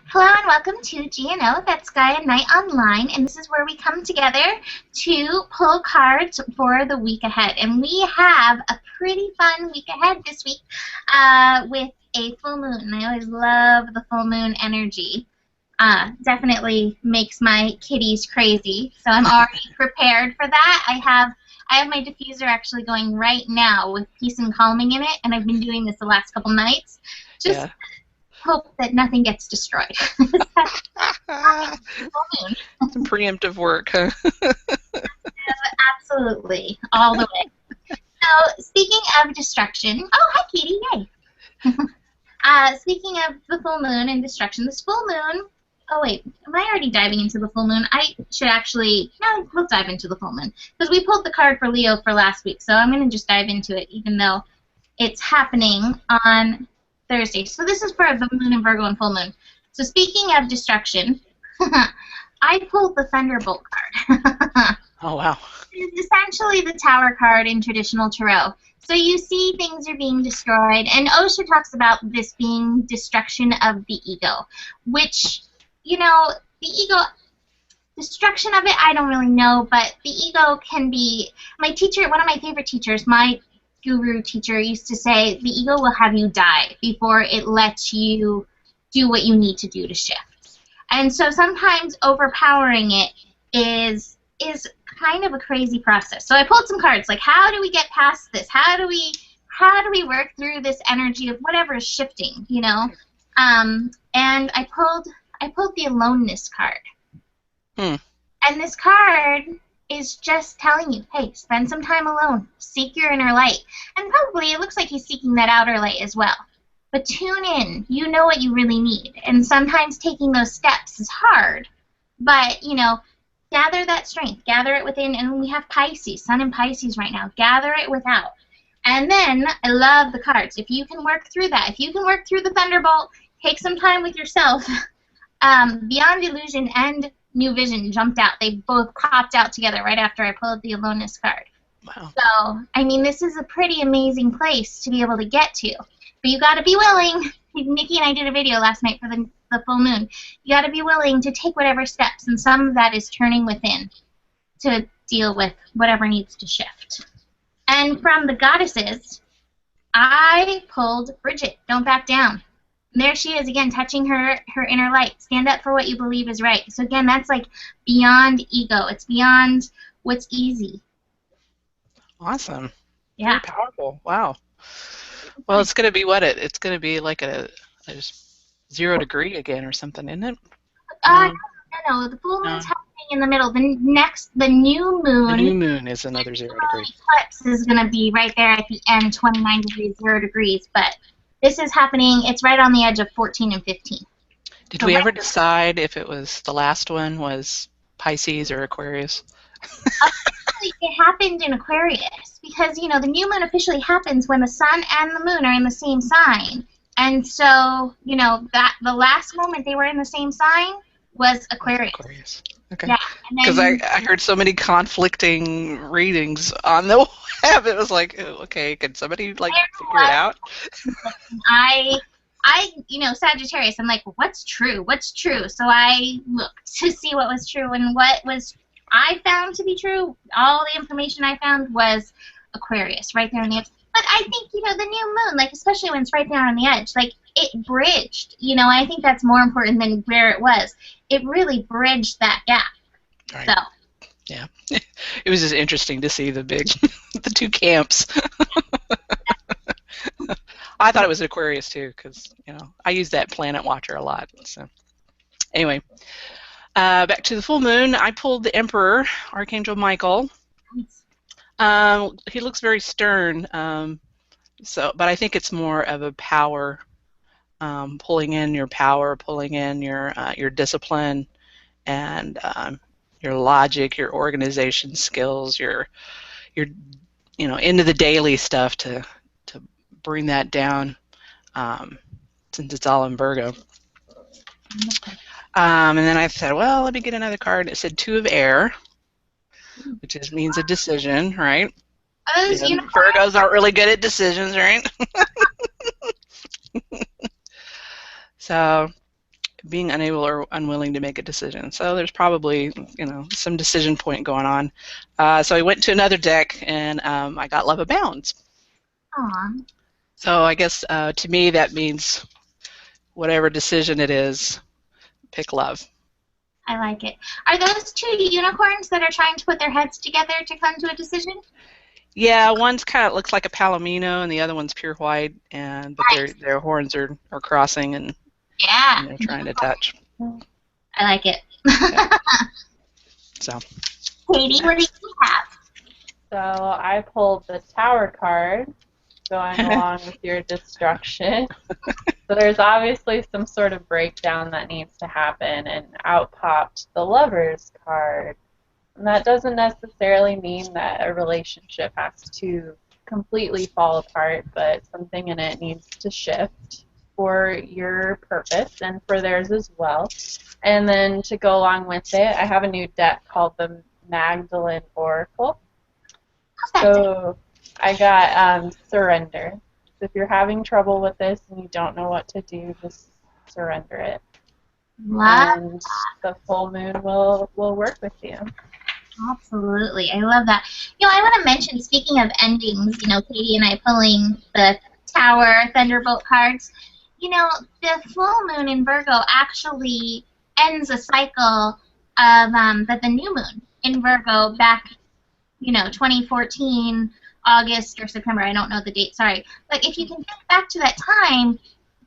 Hello and welcome to GNO, that's Gaia Night Online, and this is where we come together to pull cards for the week ahead. And we have a pretty fun week ahead this week with a full moon. I always love the full moon energy. Definitely makes my kitties crazy, so I'm already prepared for that. I have my diffuser actually going right now with peace and calming in it, and I've been doing this the last couple nights. Just hope that nothing gets destroyed. Some preemptive work, huh? Absolutely, all the way. So, speaking of destruction, oh, hi, Katie, yay. Speaking of the full moon and destruction, this full moon, oh, wait, am I already diving into the full moon? I should actually, no, let's dive into the full moon, because we pulled the card for Leo for last week, so I'm going to just dive into it, even though it's happening on Thursday. So this is for the moon and Virgo and full moon. So speaking of destruction, I pulled the Thunderbolt card. Oh, wow. It's essentially the Tower card in traditional tarot. So you see things are being destroyed, and Osho talks about this being destruction of the ego, which, you know, the ego, destruction of it, I don't really know, but the ego can be, my teacher, one of my favorite teachers, my guru teacher used to say, the ego will have you die before it lets you do what you need to do to shift. And so sometimes overpowering it is kind of a crazy process. So I pulled some cards, like, how do we get past this? How do we work through this energy of whatever is shifting, you know? And I pulled the aloneness card. And this card is just telling you, hey, spend some time alone. Seek your inner light. And probably it looks like he's seeking that outer light as well. But tune in. You know what you really need. And sometimes taking those steps is hard. But, you know, gather that strength. Gather it within. And we have Pisces, Sun in Pisces right now. Gather it without. And then, I love the cards. If you can work through that, if you can work through the Thunderbolt, take some time with yourself. Beyond Illusion and New Vision jumped out. They both popped out together right after I pulled the Aloneness card. Wow. So, I mean, this is a pretty amazing place to be able to get to. But you got to be willing. Nikki and I did a video last night for the full moon. You got to be willing to take whatever steps, and some of that is turning within to deal with whatever needs to shift. And from the goddesses, I pulled Bridget, Don't Back Down. And there she is again, touching her inner light. Stand up for what you believe is right. So again, that's like beyond ego. It's beyond what's easy. Awesome. Yeah. Very powerful. Wow. Well, it's going to be what? It's going to be like a 0 degree again or something, isn't it? No. The full moon's happening in the middle. The new moon. The new moon is another 0 degree. Eclipse is going to be right there at the end, 29 degrees, 0 degrees. But this is happening, it's right on the edge of 14 and 15. Did we ever decide if it was the last one was Pisces or Aquarius? It happened in Aquarius because, you know, the new moon officially happens when the sun and the moon are in the same sign. And so, you know, that the last moment they were in the same sign was Aquarius. Okay. Yeah. Because I heard so many conflicting readings on the web. It was like, okay, can somebody like figure it out? I you know, Sagittarius, I'm like, well, what's true? What's true? So I looked to see what was true, and what was I found to be true, all the information I found was Aquarius, right there on the edge. But I think, you know, the new moon, like, especially when it's right there on the edge, like, it bridged, you know, I think that's more important than where it was. It really bridged that gap. Right. So. Yeah. It was just interesting to see the two camps. I thought it was Aquarius, too, because, you know, I use that planet watcher a lot. So, anyway, back to the full moon. I pulled the Emperor, Archangel Michael. He looks very stern, but I think it's more of a power, pulling in your power, pulling in your discipline, and your logic, your organization skills, your you know, into the daily stuff to bring that down, since it's all in Virgo. And then I said, well, let me get another card. It said 2 of Air, which means a decision, right? Virgos aren't really good at decisions, right? So being unable or unwilling to make a decision. So there's probably, some decision point going on. So I went to another deck, and I got Love Abounds. Aw. So I guess to me that means whatever decision it is, pick love. I like it. Are those two unicorns that are trying to put their heads together to come to a decision? Yeah, one's kind of looks like a palomino, and the other one's pure white, but Nice. their horns are crossing, and Yeah. they're trying to touch. I like it. Yeah. So. Katie, what do you have? So I pulled the Tower card, going along with your destruction. So there's obviously some sort of breakdown that needs to happen, and out popped the Lovers card. And that doesn't necessarily mean that a relationship has to completely fall apart, but something in it needs to shift for your purpose and for theirs as well. And then to go along with it, I have a new deck called the Magdalene Oracle. So I got surrender. So if you're having trouble with this and you don't know what to do, just surrender it. Love. And the full moon will work with you. Absolutely. I love that. I want to mention, speaking of endings, Katie and I pulling the Tower Thunderbolt cards, the full moon in Virgo actually ends a cycle of the new moon in Virgo back, 2014, August or September. I don't know the date, sorry. But if you can think back to that time,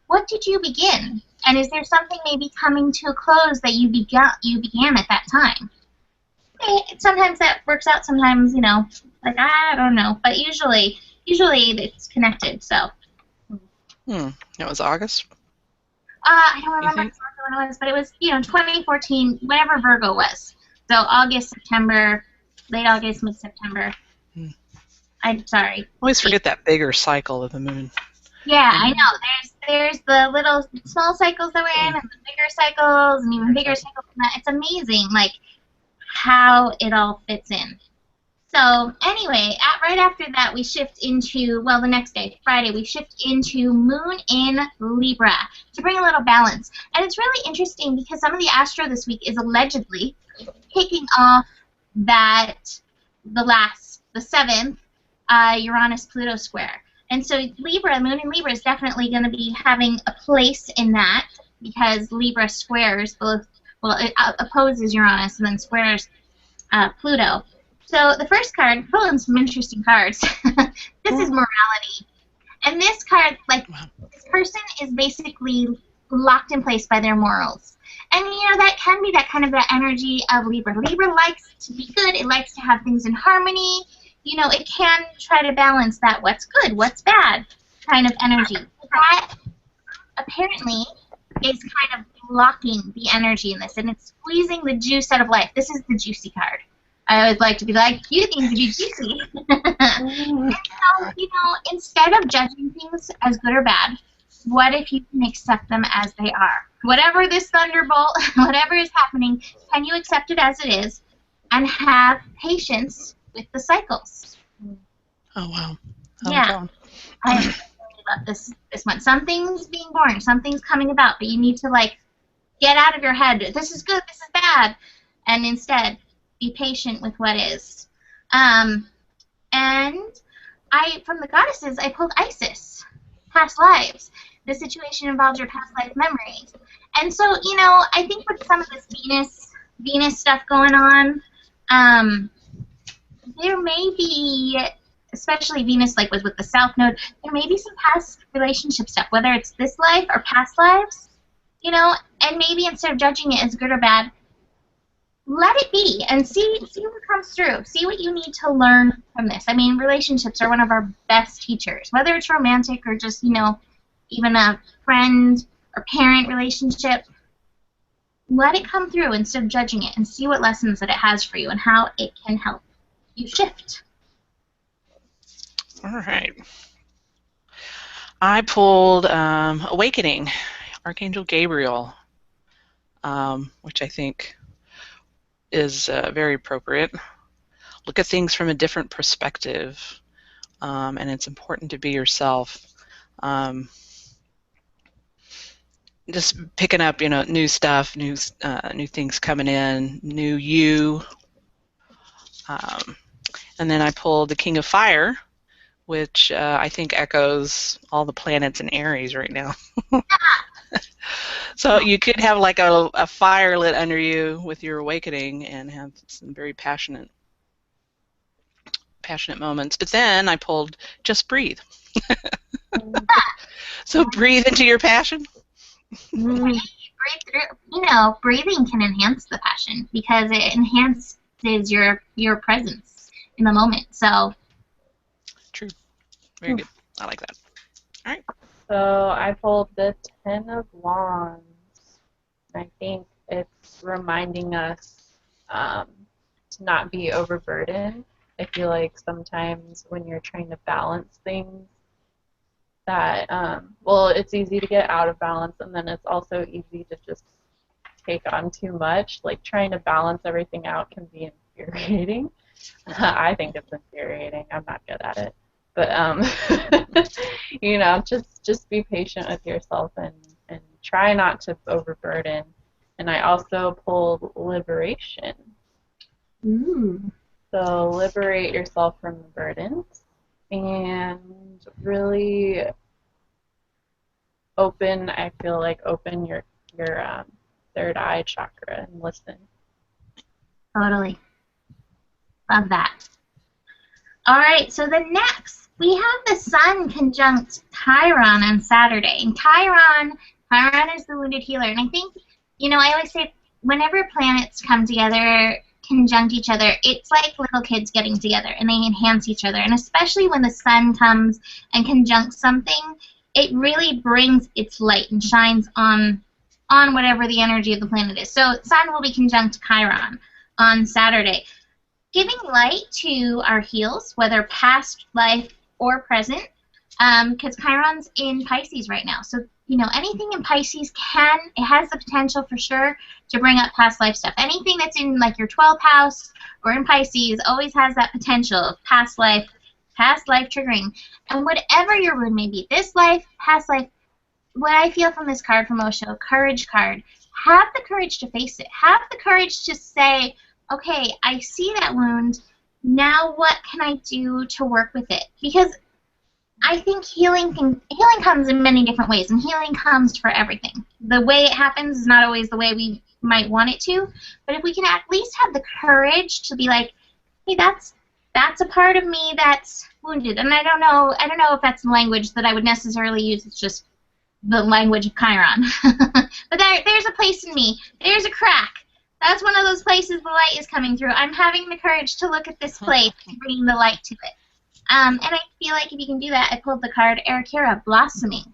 what did you begin? And is there something maybe coming to a close that you began at that time? Sometimes that works out, sometimes, I don't know. But usually it's connected, so. It was August? I don't remember exactly when it was, but it was, 2014, whenever Virgo was. So August, September, late August, mid-September. I'm sorry. I always forget that bigger cycle of the moon. Yeah, I know. There's the little small cycles that we're in, and the bigger cycles, and even bigger cycles than that. It's amazing, how it all fits in. So anyway, right after that, we shift into, the next day, Friday, we shift into Moon in Libra to bring a little balance. And it's really interesting because some of the astro this week is allegedly kicking off the 7th, Uranus-Pluto square. And so Libra, Moon in Libra is definitely going to be having a place in that because Libra squares both, it opposes Uranus and then squares Pluto. So the first card, pulling some interesting cards. This is morality. And this card, this person is basically locked in place by their morals. And, that can be that kind of that energy of Libra. Libra likes to be good. It likes to have things in harmony. It can try to balance that what's good, what's bad kind of energy. That apparently is kind of blocking the energy in this, and it's squeezing the juice out of life. This is the juicy card. I always like to be like, you need to be juicy. And so, instead of judging things as good or bad, what if you can accept them as they are? Whatever this thunderbolt, whatever is happening, can you accept it as it is and have patience with the cycles? Oh, wow. Yeah. I really love this one. Something's being born. Something's coming about, but you need to, get out of your head. This is good. This is bad. And instead, be patient with what is. And from the goddesses, I pulled Isis, past lives. The situation involves your past life memories. And so, I think with some of this Venus stuff going on, there may be, especially Venus, was with the South Node, there may be some past relationship stuff, whether it's this life or past lives, and maybe instead of judging it as good or bad, let it be and see what comes through. See what you need to learn from this. I mean, relationships are one of our best teachers, whether it's romantic or just, even a friend or parent relationship. Let it come through instead of judging it and see what lessons that it has for you and how it can help you shift. All right. I pulled Awakening, Archangel Gabriel, which I think is very appropriate. Look at things from a different perspective, and it's important to be yourself. just picking up, new stuff, new things coming in, new you. And then I pulled the King of Fire, which I think echoes all the planets in Aries right now. So you could have like a fire lit under you with your awakening and have some very passionate moments. But then I pulled Just Breathe. So breathe into your passion. Breathe through. Breathing can enhance the passion because it enhances your presence in the moment. So true. Very good. I like that. All right. So I pulled the Ten of Wands. I think it's reminding us to not be overburdened. I feel like sometimes when you're trying to balance things, that it's easy to get out of balance, and then it's also easy to just take on too much. Like trying to balance everything out can be infuriating. I think it's infuriating. I'm not good at it, but just be patient with yourself and try not to overburden. And I also pulled Liberation. Ooh. So liberate yourself from the burdens and really open. I feel like open your third eye chakra and listen. Totally. Love that. All right, so the next, we have the Sun conjunct Chiron on Saturday. And Chiron is the wounded healer. And I think, I always say whenever planets come together, conjunct each other, it's like little kids getting together, and they enhance each other. And especially when the Sun comes and conjuncts something, it really brings its light and shines on whatever the energy of the planet is. So Sun will be conjunct Chiron on Saturday, giving light to our heels, whether past life or present, because Chiron's in Pisces right now. So, anything in Pisces it has the potential for sure to bring up past life stuff. Anything that's in like your 12th house or in Pisces always has that potential of past life triggering. And whatever your wound may be, this life, past life, what I feel from this card from Osho, courage card, have the courage to face it. Have the courage to say, okay, I see that wound. Now what can I do to work with it? Because I think healing comes in many different ways, and healing comes for everything. The way it happens is not always the way we might want it to, but if we can at least have the courage to be like, hey, that's a part of me that's wounded. And I don't know if that's the language that I would necessarily use. It's just the language of Chiron. But there's a place in me. There's a crack. That's one of those places the light is coming through. I'm having the courage to look at this place and bring the light to it. And I feel like if you can do that, I pulled the card Arakira, Blossoming.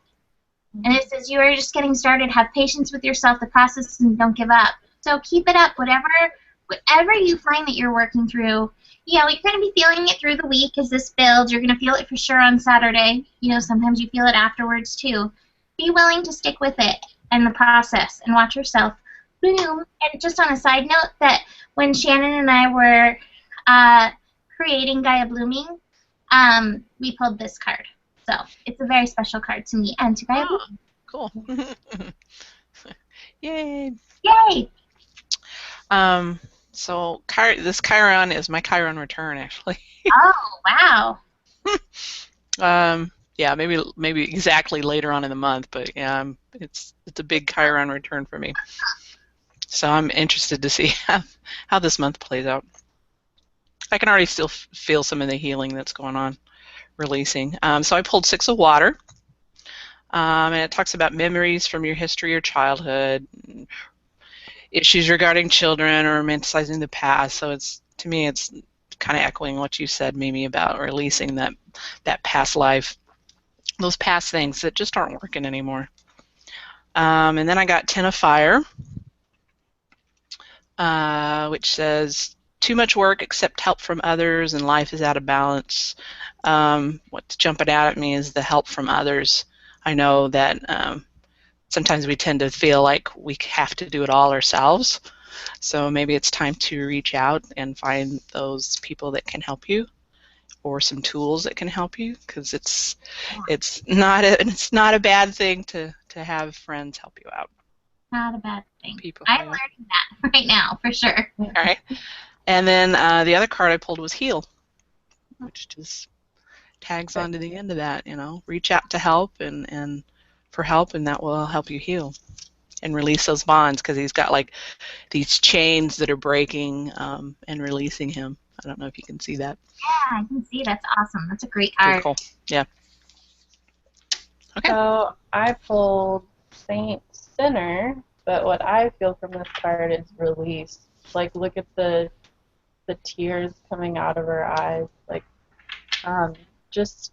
And it says, you are just getting started. Have patience with yourself, the process, and don't give up. So keep it up. Whatever you find that you're working through, you're going to be feeling it through the week as this builds. You're going to feel it for sure on Saturday. Sometimes you feel it afterwards too. Be willing to stick with it and the process and watch yourself bloom. And just on a side note, that when Shannon and I were creating Gaia Blooming, we pulled this card. So it's a very special card to me and to Gaia Blooming. Cool. Yay. Yay. So this Chiron is my Chiron return, actually. Oh, wow. Yeah, maybe exactly later on in the month, but yeah, it's a big Chiron return for me. So I'm interested to see how this month plays out. I can already still feel some of the healing that's going on, releasing. So I pulled Six of Water, and it talks about memories from your history or childhood, issues regarding children, or romanticizing the past. So to me, it's kind of echoing what you said, Mimi, about releasing that past life, those past things that just aren't working anymore. And then I got Ten of Fire, which says, too much work, accept help from others, and life is out of balance. What's jumping out at me is the help from others. I know that sometimes we tend to feel like we have to do it all ourselves. So maybe it's time to reach out and find those people that can help you, or some tools that can help you, because it's not a bad thing to to have friends help you out. Not a bad thing. People I'm who- learning that right now, for sure. All right. And then the other card I pulled was heal, which just tags on to the end of that, you know. Reach out to help and for help, and that will help you heal and release those bonds, because he's got like these chains that are breaking and releasing him. I don't know if you can see that. Yeah, I can see. That's awesome. That's a great Pretty card. cool. Yeah. Okay. So I pulled Saint Sinner, but what I feel from this card is release. Like, look at the tears coming out of her eyes. Like, just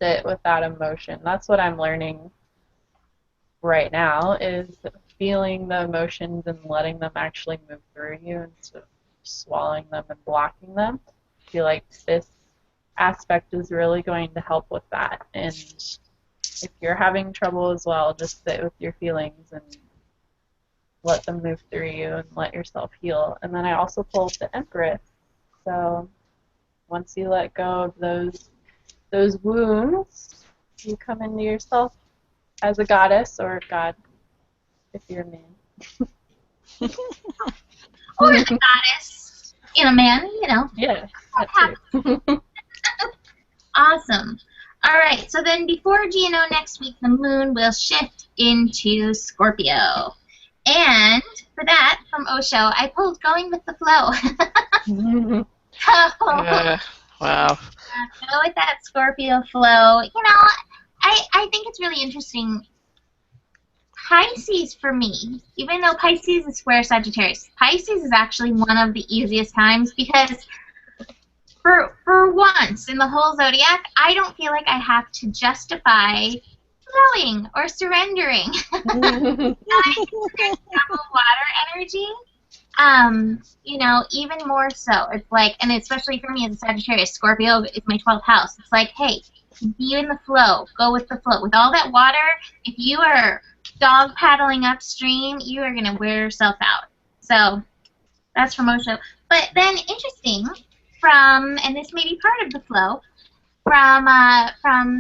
sit with that emotion. That's what I'm learning right now, is feeling the emotions and letting them actually move through you instead of swallowing them and blocking them. I feel like this aspect is really going to help with that. And if you're having trouble as well, just sit with your feelings and let them move through you and let yourself heal. And then I also pulled the Empress. So once you let go of those wounds, you come into yourself as a goddess or a god if you're a man. Or the goddess in a man, you know. Yeah, that too. Awesome. All right, so then before GNO next week, the moon will shift into Scorpio. And for that, from Osho, I pulled Going with the Flow. Wow. Go with that Scorpio flow. You know, I think it's really interesting. Pisces, for me, even though Pisces is square Sagittarius, Pisces is actually one of the easiest times because for once in the whole zodiac, I don't feel like I have to justify flowing or surrendering. I think water energy. You know, even more so. It's like, and especially for me as a Sagittarius, Scorpio is my 12th house. It's like, hey, be in the flow. Go with the flow. With all that water, if you are dog paddling upstream, you are going to wear yourself out. So that's from Osho. But then, interesting, and this may be part of the flow, from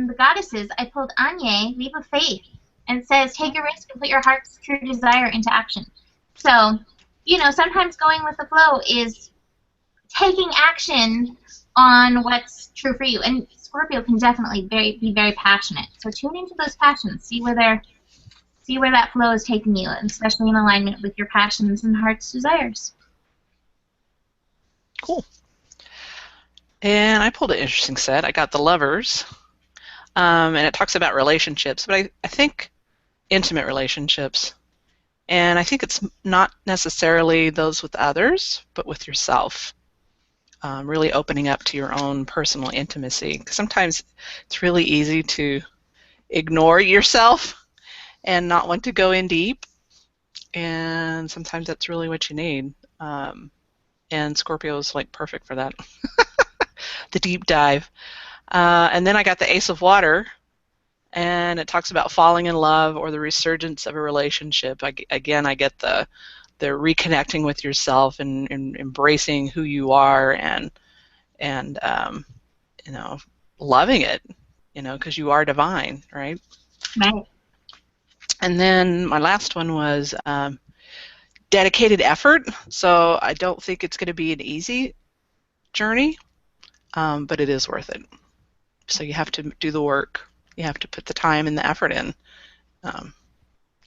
the goddesses, I pulled Anye, Leap of Faith. And it says, take a risk and put your heart's true desire into action. So, you know, sometimes going with the flow is taking action on what's true for you. And Scorpio can definitely be very passionate. So tune into those passions. See where that flow is taking you, and especially in alignment with your passions and heart's desires. Cool. And I pulled an interesting set. I got the Lovers, and it talks about relationships, but I think intimate relationships. And I think it's not necessarily those with others, but with yourself. Really opening up to your own personal intimacy. 'Cause sometimes it's really easy to ignore yourself and not want to go in deep. And sometimes that's really what you need. And Scorpio is like perfect for that. The deep dive. And then I got the Ace of Water. And it talks about falling in love or the resurgence of a relationship. Again, I get the reconnecting with yourself and embracing who you are and you know, loving it, you know, because you are divine, right? Right. And then my last one was dedicated effort. So I don't think it's going to be an easy journey, but it is worth it. So you have to do the work. You have to put the time and the effort in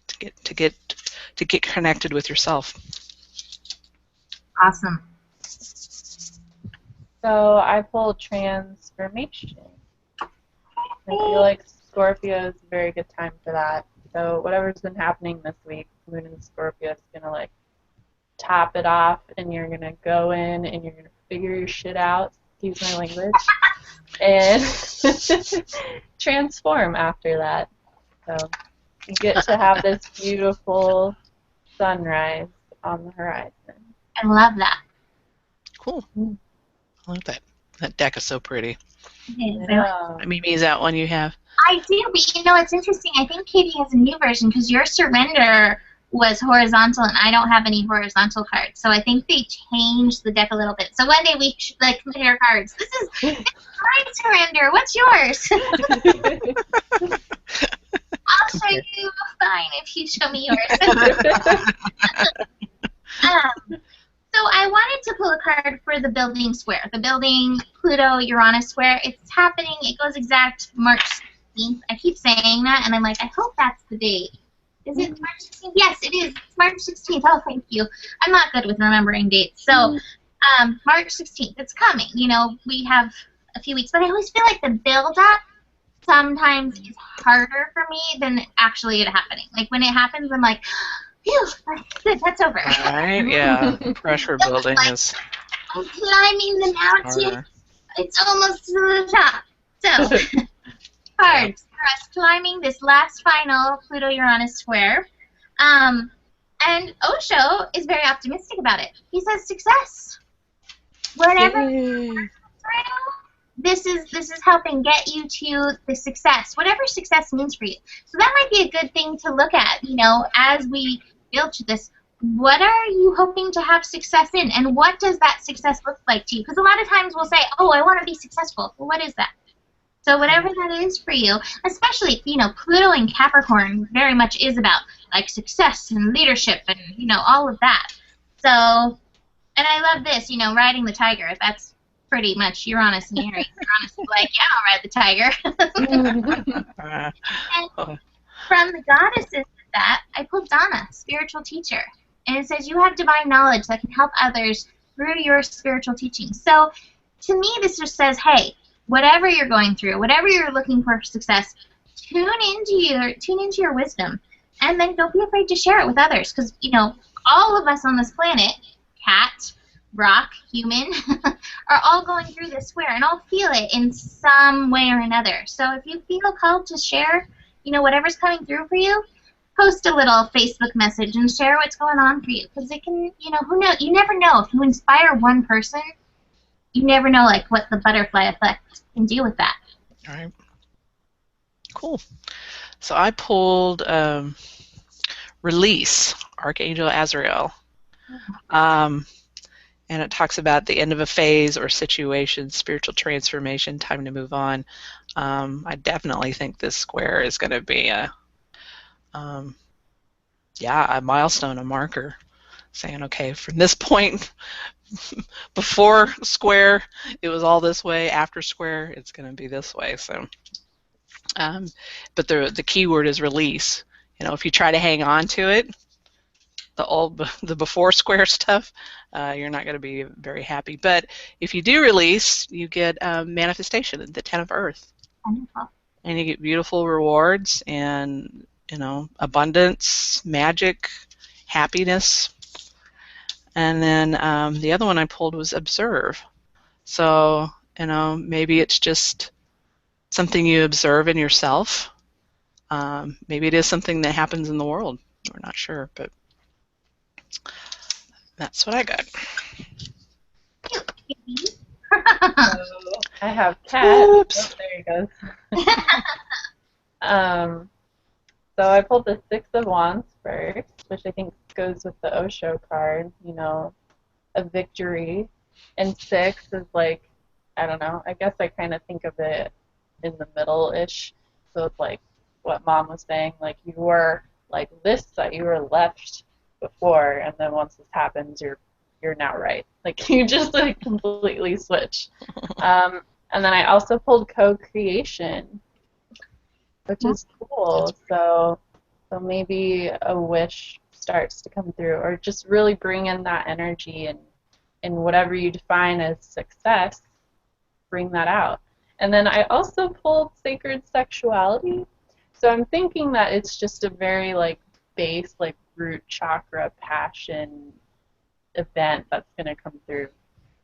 to get connected with yourself. Awesome. So I pulled transformation. I feel like Scorpio is a very good time for that. So whatever's been happening this week, Moon in Scorpio is going to like top it off, and you're going to go in and you're going to figure your shit out, excuse my language, and transform after that. So you get to have this beautiful sunrise on the horizon. I love that. Cool. I love that. That deck is so pretty. It is. Yeah. Mimi, is that one you have? I do, but you know, it's interesting. I think Katie has a new version because your surrender was horizontal, and I don't have any horizontal cards. So I think they changed the deck a little bit. So one day we should like compare cards. This is my surrender. What's yours? I'll show compare. you fine if you show me yours. So I wanted to pull a card for the building square, the building Pluto-Uranus square. It's happening. It goes exact March 16th. I keep saying that, and I'm like, I hope that's the date. Is it March 16th? Yes, it is. It's March 16th. Oh, thank you. I'm not good with remembering dates. So March 16th, it's coming. You know, we have a few weeks, but I always feel like the build-up sometimes is harder for me than actually it happening. Like, when it happens, I'm like, phew, good, that's over. Right? Yeah. Pressure building is I'm climbing the mountain. harder. It's almost to the top. So, cards for us climbing this last final Pluto-Uranus square. And Osho is very optimistic about it. He says success. Whatever Yay. this is helping get you to the success, whatever success means for you. So that might be a good thing to look at, you know, as we build to this. What are you hoping to have success in, and what does that success look like to you? Because a lot of times we'll say, oh, I want to be successful. Well, what is that? So whatever that is for you, especially, you know, Pluto in Capricorn very much is about, like, success and leadership and, you know, all of that. So, and I love this, you know, riding the tiger. That's pretty much Uranus and Aries. Uranus is like, yeah, I'll ride the tiger. And from the goddesses of that, I pulled Donna, spiritual teacher. And it says you have divine knowledge that can help others through your spiritual teaching. So to me, this just says, hey, whatever you're going through, whatever you're looking for success, tune into your wisdom. And then don't be afraid to share it with others. Because, you know, all of us on this planet, cat, rock, human, are all going through this square and all feel it in some way or another. So if you feel called to share, you know, whatever's coming through for you, post a little Facebook message and share what's going on for you. Because it can, you know, who knows? You never know. If you inspire one person, you never know, like, what the butterfly effect can do with that. All right. Cool. So I pulled Release, Archangel Azrael. And it talks about the end of a phase or situation, spiritual transformation, time to move on. I definitely think this square is going to be a milestone, a marker, saying, okay, from this point, before square, it was all this way. After square, it's going to be this way. So, but the key word is release. You know, if you try to hang on to it, the before square stuff, you're not going to be very happy. But if you do release, you get manifestation, the 10 of Earth. Wonderful. And you get beautiful rewards and, you know, abundance, magic, happiness. And then the other one I pulled was Observe. So, you know, maybe it's just something you observe in yourself. Maybe it is something that happens in the world. We're not sure, but that's what I got. I have Cat. Oops. Oh, there he goes. So I pulled the Six of Wands first, which I think goes with the Osho card, you know, a victory. And 6 is like, I don't know, I guess I kind of think of it in the middle-ish. So it's like what Mom was saying, like you were like this side, you were left before, and then once this happens, you're now right. Like you just like completely switch. And then I also pulled co-creation, which is cool. So maybe a wish starts to come through, or just really bring in that energy and whatever you define as success, bring that out. And then I also pulled sacred sexuality. So I'm thinking that it's just a very like base, like root chakra passion event that's going to come through.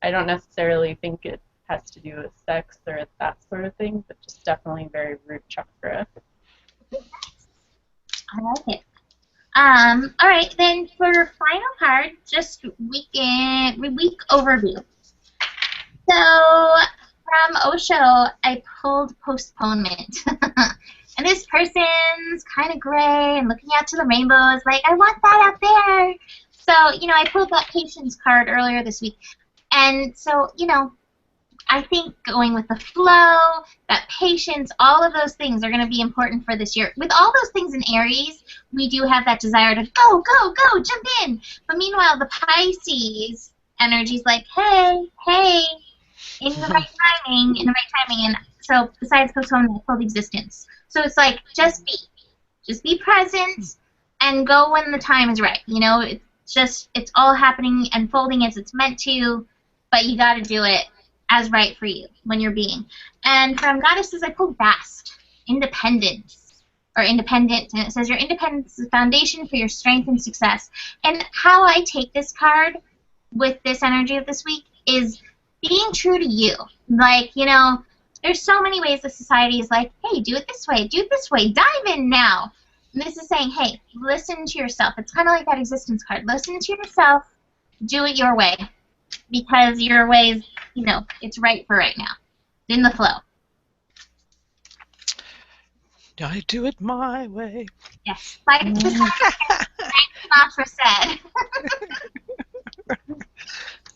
I don't necessarily think it has to do with sex or that sort of thing, but just definitely very root chakra. I like it. All right, then for final card, just week overview. So from Osho, I pulled postponement. And this person's kind of gray and looking out to the rainbows, like, I want that out there. So, you know, I pulled that patience card earlier this week. And so, you know, I think going with the flow, that patience, all of those things are going to be important for this year. With all those things in Aries, we do have that desire to go, go, go, jump in. But meanwhile, the Pisces energy is like, hey, hey, in the right timing, in the right timing. And so besides postponement, I pulled existence. So it's like, just be present and go when the time is right. You know, it's all happening and folding as it's meant to, but you got to do it as right for you when you're being. And from goddesses, I pulled vast, independence, or independent, and it says your independence is the foundation for your strength and success. And how I take this card with this energy of this week is being true to you. Like, you know, there's so many ways the society is like, hey, do it this way, dive in now. And this is saying, hey, listen to yourself. It's kind of like that existence card. Listen to yourself, do it your way, because your way is, you know, it's right for right now, in the flow. I do it my way. Yes, like Sinatra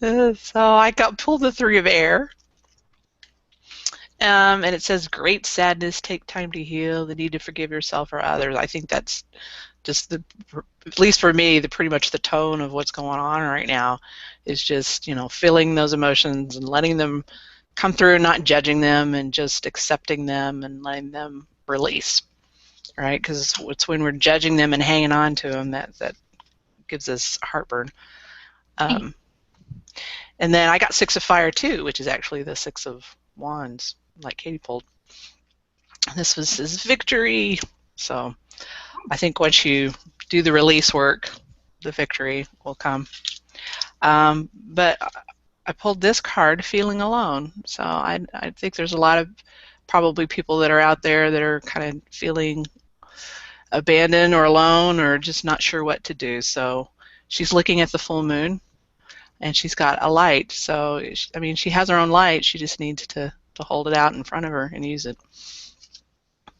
said. So I pulled the Three of Air. And it says, great sadness, take time to heal, the need to forgive yourself or others. I think that's just, at least for me, pretty much the tone of what's going on right now is just, you know, feeling those emotions and letting them come through, not judging them, and just accepting them and letting them release, right? Because it's when we're judging them and hanging on to them that gives us heartburn. And then I got Six of Fire too, which is actually the Six of Wands, like Katie pulled. This was his victory. So I think once you do the release work, the victory will come. But I pulled this card, feeling alone. So I think there's a lot of probably people that are out there that are kind of feeling abandoned or alone or just not sure what to do. So she's looking at the full moon, and she's got a light. So, I mean, she has her own light. She just needs to hold it out in front of her and use it.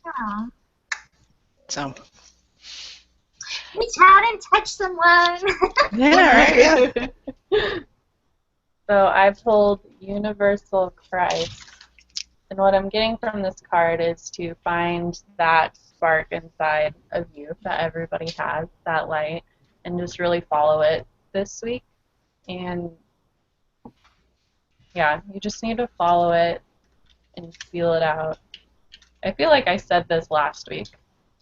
Aww. So. Reach out and touch someone. Yeah, right. Yeah. So I pulled Universal Christ. And what I'm getting from this card is to find that spark inside of you that everybody has, that light, and just really follow it this week. And yeah, you just need to follow it and feel it out. I feel like I said this last week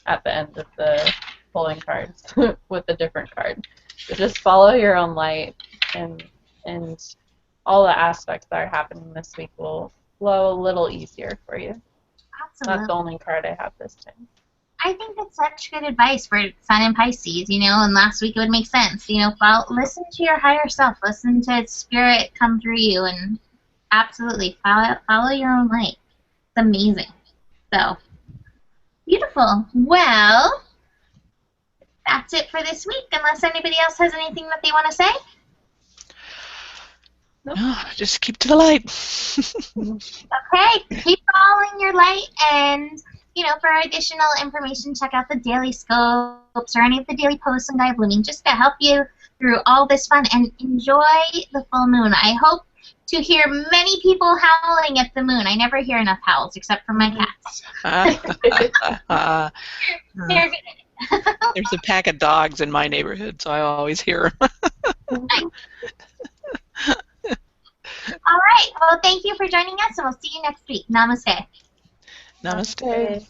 at the end of the pulling cards with a different card. So just follow your own light, and all the aspects that are happening this week will flow a little easier for you. Absolutely. That's the only card I have this time. I think that's such good advice for Sun and Pisces, you know, and last week it would make sense. You know, listen to your higher self, listen to spirit come through you, and absolutely follow your own light. It's amazing. So, beautiful. Well, that's it for this week, unless anybody else has anything that they want to say. Nope. No, just keep to the light. Okay, keep following your light, and you know, for additional information, check out the daily scopes or any of the daily posts on Gaia Blooming, just to help you through all this fun, and enjoy the full moon. I hope to hear many people howling at the moon. I never hear enough howls except from my cats. They're good. There's a pack of dogs in my neighborhood, so I always hear them. All right. Well, thank you for joining us, and we'll see you next week. Namaste. Namaste.